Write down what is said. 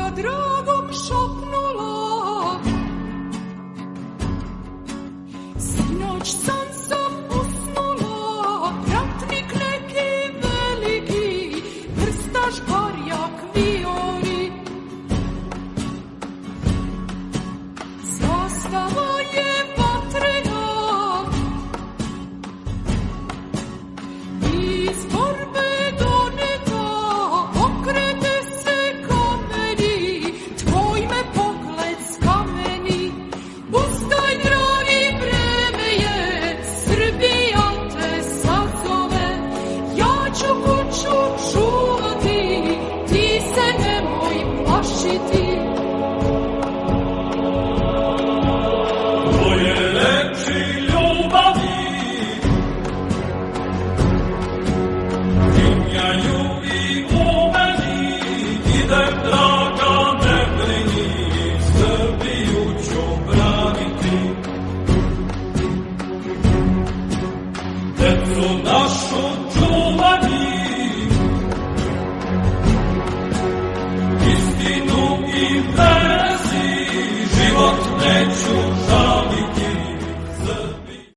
sa dragom šopnula. Sinoć sam usnula, ratnik neki veliki, krstaš barjak vijori. Zastava je vatrena, iz borbe doneta, okrete se kameni, tvoj me pogled skameni. Ustaj, dragi, vreme je, Srbija te sazove, ja ću kuću čuvati, ti se nemoj plašiti. Tvoje reči ljubavi dimljaju i u meni, idem, draga, ne brini, Srbiju ću braniti. Decu našu čuvani, istinu i vezi, život neću